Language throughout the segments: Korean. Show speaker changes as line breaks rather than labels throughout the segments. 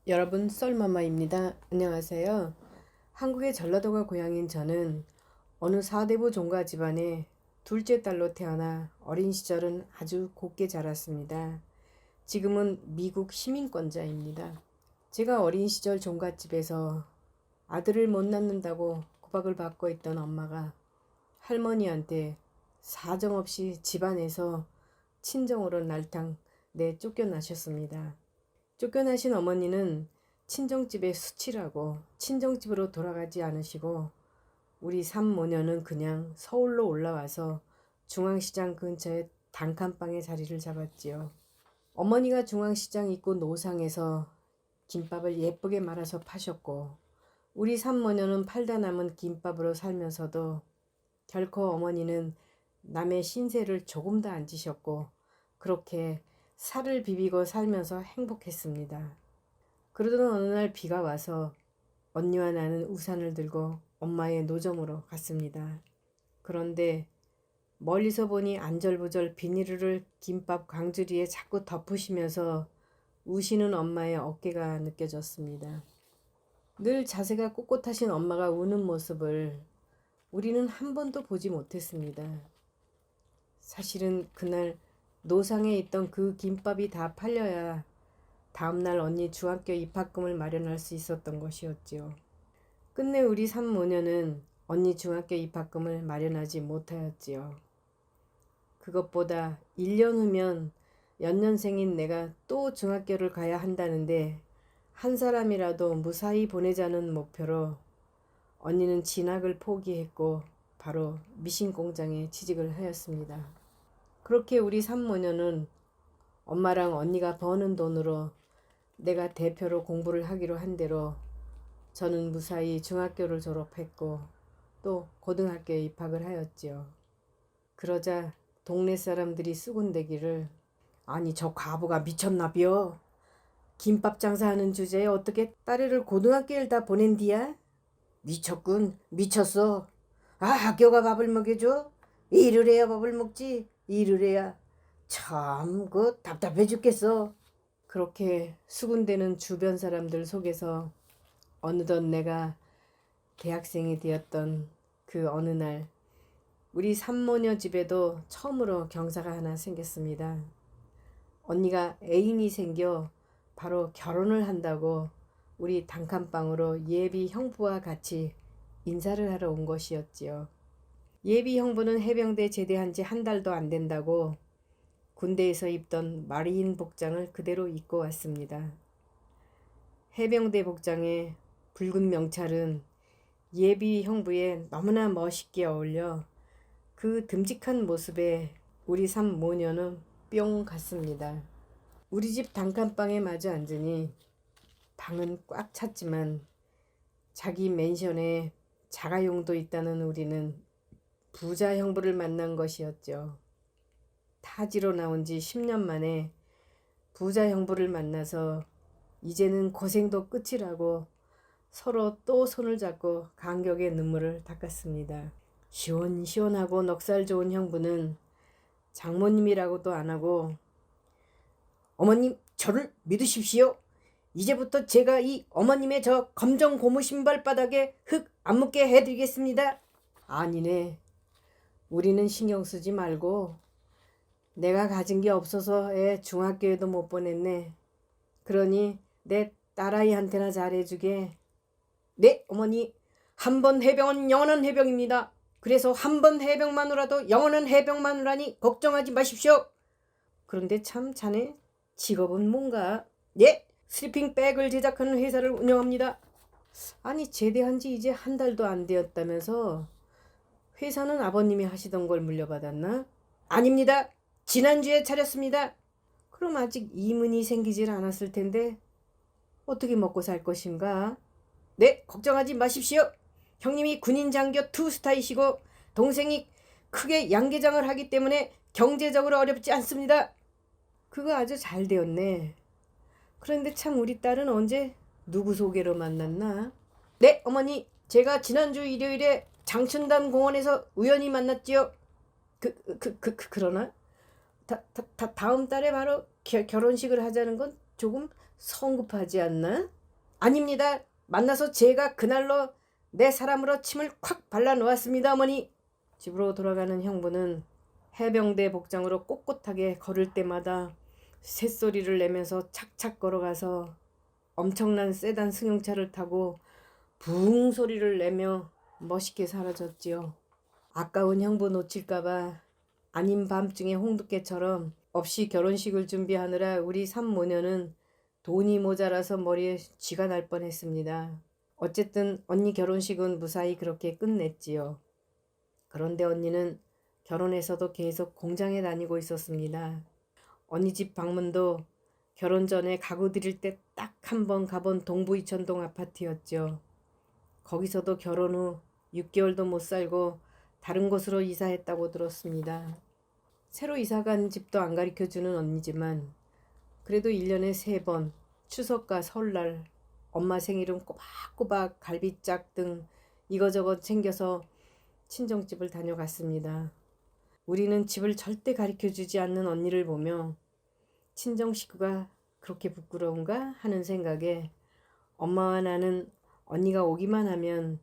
여러분, 썰마마입니다. 안녕하세요. 한국의 전라도가 고향인 저는 어느 사대부 종가 집안의 둘째 딸로 태어나 어린 시절은 아주 곱게 자랐습니다. 지금은 미국 시민권자입니다. 제가 어린 시절 종갓집에서 아들을 못 낳는다고 구박을 받고 있던 엄마가 할머니한테 사정없이 집안에서 친정으로 날탕 쫓겨나셨습니다. 쫓겨나신 어머니는 친정집에 수치라고 친정집으로 돌아가지 않으시고 우리 삼모녀는 그냥 서울로 올라와서 중앙시장 근처에 단칸방에 자리를 잡았지요. 어머니가 중앙시장 입구 노상에서 김밥을 예쁘게 말아서 파셨고 우리 삼모녀는 팔다 남은 김밥으로 살면서도 결코 어머니는 남의 신세를 조금도 안 지셨고 그렇게 살을 비비고 살면서 행복했습니다. 그러던 어느 날 비가 와서 언니와 나는 우산을 들고 엄마의 노점으로 갔습니다. 그런데 멀리서 보니 안절부절 비닐을 김밥 광주리에 자꾸 덮으시면서 우시는 엄마의 어깨가 느껴졌습니다. 늘 자세가 꼿꼿하신 엄마가 우는 모습을 우리는 한 번도 보지 못했습니다. 사실은 그날 노상에 있던 그 김밥이 다 팔려야 다음날 언니 중학교 입학금을 마련할 수 있었던 것이었지요. 끝내 우리 삼모녀는 언니 중학교 입학금을 마련하지 못하였지요. 그것보다 1년 후면 연년생인 내가 또 중학교를 가야 한다는데 한 사람이라도 무사히 보내자는 목표로 언니는 진학을 포기했고 바로 미신 공장에 취직을 하였습니다. 그렇게 우리 삼모녀는 엄마랑 언니가 버는 돈으로 내가 대표로 공부를 하기로 한 대로 저는 무사히 중학교를 졸업했고 또 고등학교에 입학을 하였지요. 그러자 동네 사람들이 수군대기를 아니 저 과부가 미쳤나비요. 김밥 장사하는 주제에 어떻게 딸애를 고등학교를 다 보낸디야? 미쳤군 미쳤어. 아 학교가 밥을 먹여줘? 일을 해야 밥을 먹지. 일을 해야 참 그 답답해 죽겠어. 그렇게 수군대는 주변 사람들 속에서 어느덧 내가 대학생이 되었던 그 어느 날 우리 삼모녀 집에도 처음으로 경사가 하나 생겼습니다. 언니가 애인이 생겨 바로 결혼을 한다고 우리 단칸방으로 예비 형부와 같이 인사를 하러 온 것이었지요. 예비 형부는 해병대 제대한 지 한 달도 안 된다고 군대에서 입던 마리인 복장을 그대로 입고 왔습니다. 해병대 복장에 붉은 명찰은 예비 형부에 너무나 멋있게 어울려 그 듬직한 모습에 우리 삼모녀는 뿅 갔습니다. 우리 집 단칸방에 마주 앉으니 방은 꽉 찼지만 자기 맨션에 자가용도 있다는 우리는 부자 형부를 만난 것이었죠. 타지로 나온 지 10년 만에 부자 형부를 만나서 이제는 고생도 끝이라고 서로 또 손을 잡고 감격의 눈물을 닦았습니다. 시원시원하고 넉살 좋은 형부는 장모님이라고도 안 하고 어머님 저를 믿으십시오. 이제부터 제가 이 어머님의 저 검정 고무 신발 바닥에 흙 안 묻게 해드리겠습니다. 아니네. 우리는 신경 쓰지 말고 내가 가진 게 없어서 애 중학교에도 못 보냈네. 그러니 내 딸아이한테나 잘해주게. 네 어머니. 한 번 해병은 영원한 해병입니다. 그래서 한 번 해병만으로도 영원한 해병만으라니 걱정하지 마십시오. 그런데 참 자네 직업은 뭔가? 예 슬리핑백을 제작하는 회사를 운영합니다. 아니 제대한 지 이제 한 달도 안 되었다면서 회사는 아버님이 하시던 걸 물려받았나? 아닙니다. 지난주에 차렸습니다. 그럼 아직 이문이 생기질 않았을 텐데 어떻게 먹고 살 것인가? 네, 걱정하지 마십시오. 형님이 군인 장교 투스타이시고 동생이 크게 양계장을 하기 때문에 경제적으로 어렵지 않습니다. 그거 아주 잘 되었네. 그런데 참 우리 딸은 언제 누구 소개로 만났나? 네, 어머니. 제가 지난주 일요일에 장춘단 공원에서 우연히 만났지요. 그러나? 다음 달에 바로 결혼식을 하자는 건 조금 성급하지 않나? 아닙니다. 만나서 제가 그날로 내 사람으로 침을 콱 발라놓았습니다, 어머니. 집으로 돌아가는 형부는 해병대 복장으로 꼿꼿하게 걸을 때마다 새소리를 내면서 착착 걸어가서 엄청난 세단 승용차를 타고 붕 소리를 내며 멋있게 사라졌지요. 아까운 형부 놓칠까봐 아닌 밤중에 홍두깨처럼 없이 결혼식을 준비하느라 우리 삼모녀는 돈이 모자라서 머리에 쥐가 날 뻔했습니다. 어쨌든 언니 결혼식은 무사히 그렇게 끝냈지요. 그런데 언니는 결혼해서도 계속 공장에 다니고 있었습니다. 언니 집 방문도 결혼 전에 가구 드릴 때 딱 한 번 가본 동부 이천동 아파트였죠. 거기서도 결혼 후 6개월도 못 살고 다른 곳으로 이사했다고 들었습니다. 새로 이사간 집도 안 가르쳐주는 언니지만 그래도 1년에 3번 추석과 설날, 엄마 생일은 꼬박꼬박 갈비짝 등 이거저것 챙겨서 친정집을 다녀갔습니다. 우리는 집을 절대 가르쳐주지 않는 언니를 보며 친정 식구가 그렇게 부끄러운가 하는 생각에 엄마와 나는 언니가 오기만 하면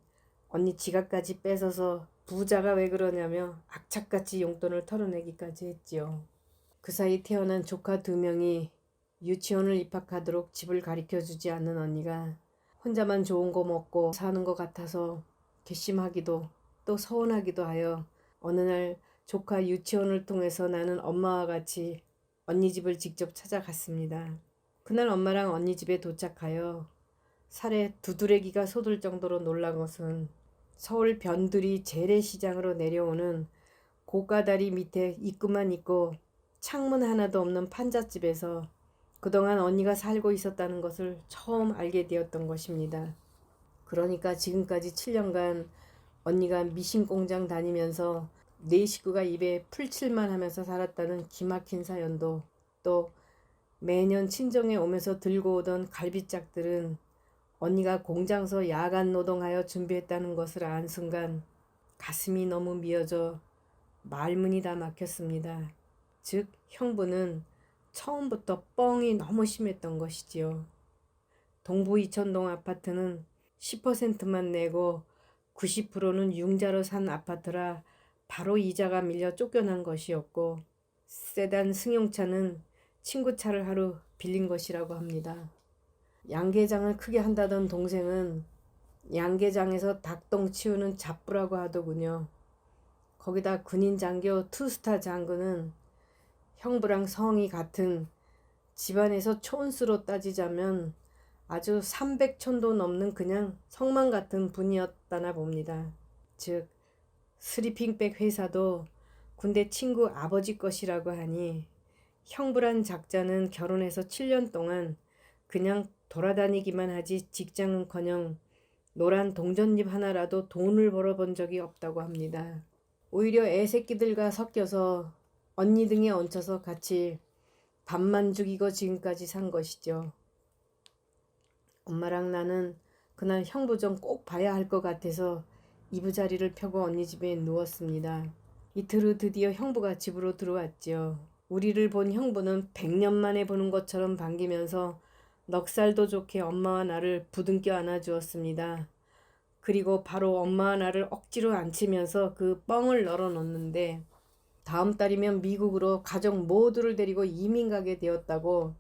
언니 지갑까지 뺏어서 부자가 왜 그러냐며 악착같이 용돈을 털어내기까지 했지요. 그 사이 태어난 조카 2명이 유치원을 입학하도록 집을 가르쳐주지 않는 언니가 혼자만 좋은 거 먹고 사는 것 같아서 괘씸하기도 또 서운하기도 하여 어느 날 조카 유치원을 통해서 나는 엄마와 같이 언니 집을 직접 찾아갔습니다. 그날 엄마랑 언니 집에 도착하여 살에 두드레기가 솟을 정도로 놀란 것은 서울 변두리 재래시장으로 내려오는 고가다리 밑에 입구만 있고 창문 하나도 없는 판잣집에서 그동안 언니가 살고 있었다는 것을 처음 알게 되었던 것입니다. 그러니까 지금까지 7년간 언니가 미싱공장 다니면서 네 식구가 입에 풀칠만 하면서 살았다는 기막힌 사연도 또 매년 친정에 오면서 들고 오던 갈비짝들은 언니가 공장서 야간 노동하여 준비했다는 것을 안 순간 가슴이 너무 미어져 말문이 다 막혔습니다. 즉 형부는 처음부터 뻥이 너무 심했던 것이지요. 동부 이천동 아파트는 10%만 내고 90%는 융자로 산 아파트라 바로 이자가 밀려 쫓겨난 것이었고 세단 승용차는 친구 차를 하루 빌린 것이라고 합니다. 양계장을 크게 한다던 동생은 양계장에서 닭똥 치우는 잡부라고 하더군요. 거기다 군인 장교 투스타 장군은 형부랑 성이 같은 집안에서 촌수로 따지자면 아주 300촌도 넘는 그냥 성만 같은 분이었다나 봅니다. 즉 스리핑백 회사도 군대 친구 아버지 것이라고 하니 형부란 작자는 결혼해서 7년 동안 그냥 돌아다니기만 하지 직장은커녕 노란 동전잎 하나라도 돈을 벌어본 적이 없다고 합니다. 오히려 애새끼들과 섞여서 언니 등에 얹혀서 같이 밥만 죽이고 지금까지 산 것이죠. 엄마랑 나는 그날 형부 좀 꼭 봐야 할 것 같아서 이부자리를 펴고 언니 집에 누웠습니다. 이틀 후 드디어 형부가 집으로 들어왔지요. 우리를 본 형부는 100년 만에 보는 것처럼 반기면서 넉살도 좋게 엄마와 나를 부둥켜 안아주었습니다. 그리고 바로 엄마와 나를 억지로 앉히면서 그 뻥을 널어놓는데 다음 달이면 미국으로 가족 모두를 데리고 이민 가게 되었다고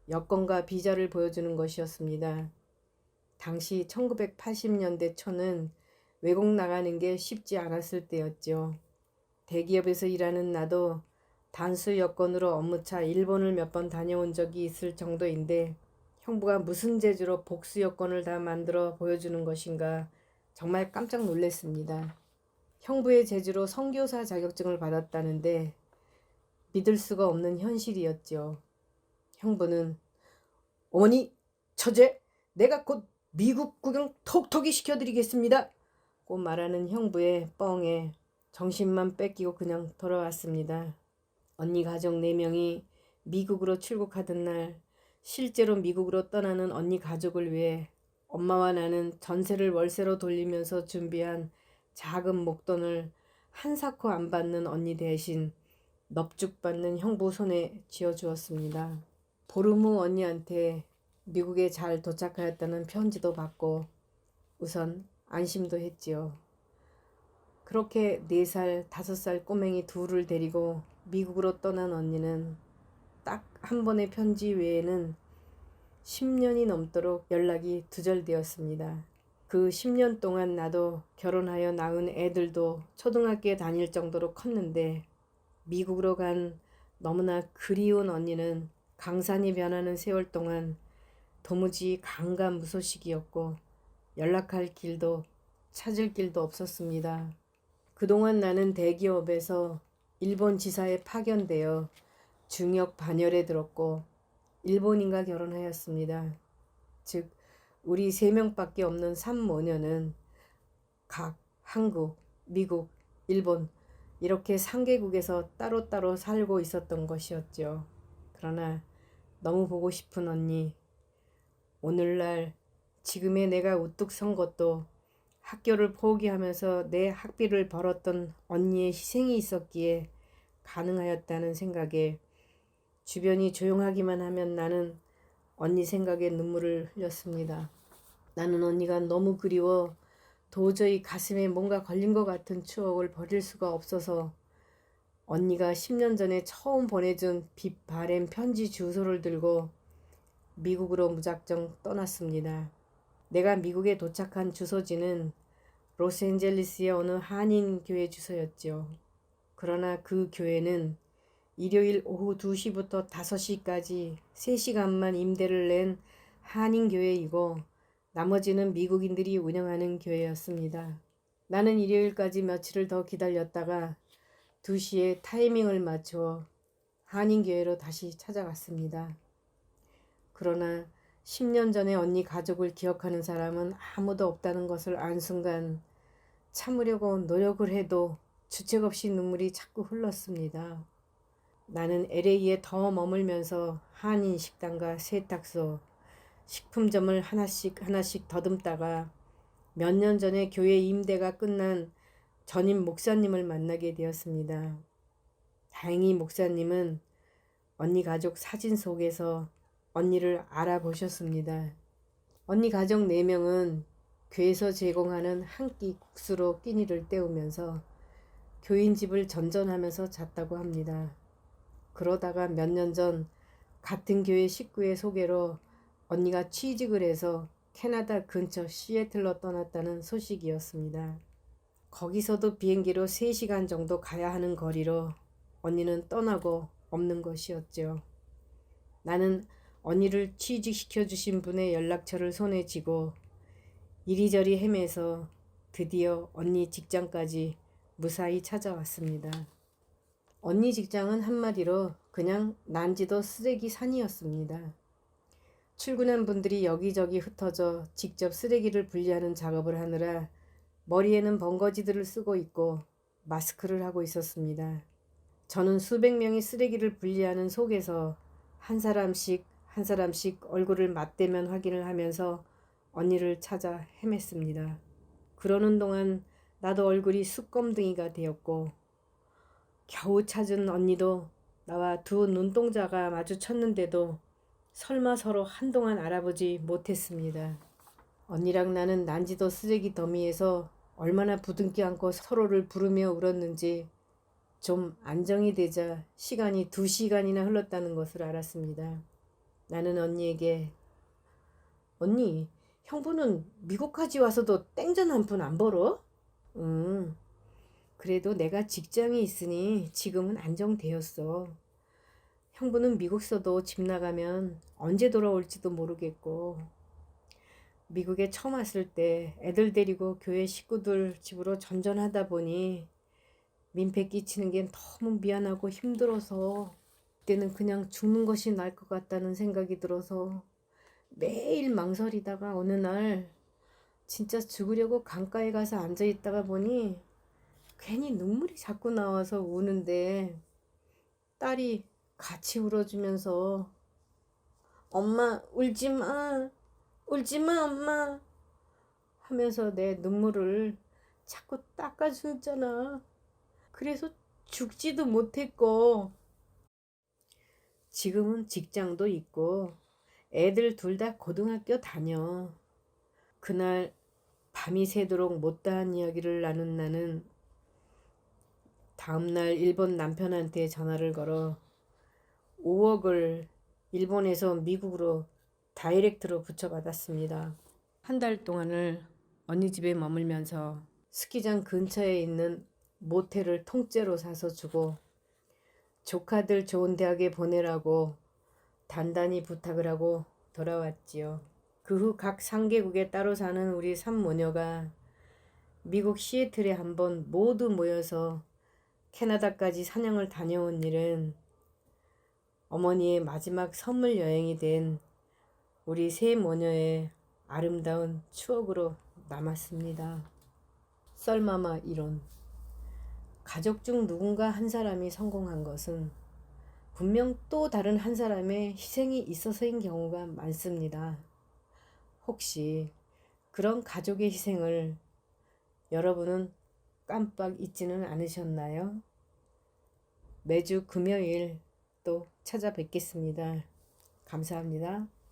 여권과 비자를 보여주는 것이었습니다. 당시 1980년대 초는 외국 나가는 게 쉽지 않았을 때였죠. 대기업에서 일하는 나도 단수 여권으로 업무차 일본을 몇 번 다녀온 적이 있을 정도인데 형부가 무슨 재주로 복수 여권을 다 만들어 보여주는 것인가 정말 깜짝 놀랐습니다. 형부의 재주로 선교사 자격증을 받았다는데 믿을 수가 없는 현실이었죠. 형부는 어머니 처제 내가 곧 미국 구경 톡톡이 시켜드리겠습니다. 고 말하는 형부의 뻥에 정신만 뺏기고 그냥 돌아왔습니다. 언니 가족 4명이 미국으로 출국하던 날 실제로 미국으로 떠나는 언니 가족을 위해 엄마와 나는 전세를 월세로 돌리면서 준비한 작은 목돈을 한사코 안 받는 언니 대신 넙죽 받는 형부 손에 쥐어주었습니다. 보름 후 언니한테 미국에 잘 도착하였다는 편지도 받고 우선 안심도 했지요. 그렇게 4살, 5살 꼬맹이 둘을 데리고 미국으로 떠난 언니는 딱 한 번의 편지 외에는 10년이 넘도록 연락이 두절되었습니다. 그 10년 동안 나도 결혼하여 낳은 애들도 초등학교에 다닐 정도로 컸는데 미국으로 간 너무나 그리운 언니는 강산이 변하는 세월 동안 도무지 강간무소식이었고 연락할 길도 찾을 길도 없었습니다. 그동안 나는 대기업에서 일본 지사에 파견되어 중역 반열에 들었고 일본인과 결혼하였습니다. 즉 우리 3명밖에 없는 산모녀는 각 한국, 미국, 일본 이렇게 3개국에서 따로따로 살고 있었던 것이었죠. 그러나 너무 보고 싶은 언니, 오늘날 지금의 내가 우뚝 선 것도 학교를 포기하면서 내 학비를 벌었던 언니의 희생이 있었기에 가능하였다는 생각에 주변이 조용하기만 하면 나는 언니 생각에 눈물을 흘렸습니다. 나는 언니가 너무 그리워 도저히 가슴에 뭔가 걸린 것 같은 추억을 버릴 수가 없어서 언니가 10년 전에 처음 보내준 빛 바랜 편지 주소를 들고 미국으로 무작정 떠났습니다. 내가 미국에 도착한 주소지는 로스앤젤레스의 어느 한인 교회 주소였죠. 그러나 그 교회는 일요일 오후 2시부터 5시까지 3시간만 임대를 낸 한인 교회이고 나머지는 미국인들이 운영하는 교회였습니다. 나는 일요일까지 며칠을 더 기다렸다가 2시에 타이밍을 맞추어 한인교회로 다시 찾아갔습니다. 그러나 10년 전에 언니 가족을 기억하는 사람은 아무도 없다는 것을 안 순간 참으려고 노력을 해도 주책 없이 눈물이 자꾸 흘렀습니다. 나는 LA에 더 머물면서 한인 식당과 세탁소, 식품점을 하나씩 더듬다가 몇 년 전에 교회 임대가 끝난 전임 목사님을 만나게 되었습니다. 다행히 목사님은 언니 가족 사진 속에서 언니를 알아보셨습니다. 언니 가족 4명은 교회에서 제공하는 한 끼 국수로 끼니를 때우면서 교인 집을 전전하면서 잤다고 합니다. 그러다가 몇 년 전 같은 교회 식구의 소개로 언니가 취직을 해서 캐나다 근처 시애틀로 떠났다는 소식이었습니다. 거기서도 비행기로 3시간 정도 가야 하는 거리로 언니는 떠나고 없는 것이었죠. 나는 언니를 취직시켜 주신 분의 연락처를 손에 쥐고 이리저리 헤매서 드디어 언니 직장까지 무사히 찾아왔습니다. 언니 직장은 한마디로 그냥 난지도 쓰레기 산이었습니다. 출근한 분들이 여기저기 흩어져 직접 쓰레기를 분리하는 작업을 하느라 머리에는 번거지들을 쓰고 있고 마스크를 하고 있었습니다. 저는 수백 명이 쓰레기를 분리하는 속에서 한 사람씩 얼굴을 맞대면 확인을 하면서 언니를 찾아 헤맸습니다. 그러는 동안 나도 얼굴이 숯검둥이가 되었고 겨우 찾은 언니도 나와 두 눈동자가 마주쳤는데도 설마 서로 한동안 알아보지 못했습니다. 언니랑 나는 난지도 쓰레기 더미에서 얼마나 부둥켜 안고 서로를 부르며 울었는지 좀 안정이 되자 시간이 2시간이나 흘렀다는 것을 알았습니다. 나는 언니에게 언니, 형부는 미국까지 와서도 땡전 한 푼 안 벌어? 그래도 내가 직장이 있으니 지금은 안정되었어. 형부는 미국서도 집 나가면 언제 돌아올지도 모르겠고 미국에 처음 왔을 때 애들 데리고 교회 식구들 집으로 전전하다 보니 민폐 끼치는 게 너무 미안하고 힘들어서 그때는 그냥 죽는 것이 나을 것 같다는 생각이 들어서 매일 망설이다가 어느 날 진짜 죽으려고 강가에 가서 앉아있다가 보니 괜히 눈물이 자꾸 나와서 우는데 딸이 같이 울어주면서 엄마 울지마 울지마 엄마 하면서 내 눈물을 자꾸 닦아주잖아. 그래서 죽지도 못했고 지금은 직장도 있고 애들 둘 다 고등학교 다녀. 그날 밤이 새도록 못다한 이야기를 나눈 나는 다음날 일본 남편한테 전화를 걸어 5억을 일본에서 미국으로 다이렉트로 붙여받았습니다. 한 달 동안을 언니 집에 머물면서 스키장 근처에 있는 모텔을 통째로 사서 주고 조카들 좋은 대학에 보내라고 단단히 부탁을 하고 돌아왔지요. 그 후 각 상계국에 따로 사는 우리 3모녀가 미국 시애틀에 한번 모두 모여서 캐나다까지 사냥을 다녀온 일은 어머니의 마지막 선물 여행이 된 우리 세 모녀의 아름다운 추억으로 남았습니다. 썰마마 이론. 가족 중 누군가 한 사람이 성공한 것은 분명 또 다른 한 사람의 희생이 있어서인 경우가 많습니다. 혹시 그런 가족의 희생을 여러분은 깜빡 잊지는 않으셨나요? 매주 금요일 또 찾아뵙겠습니다. 감사합니다.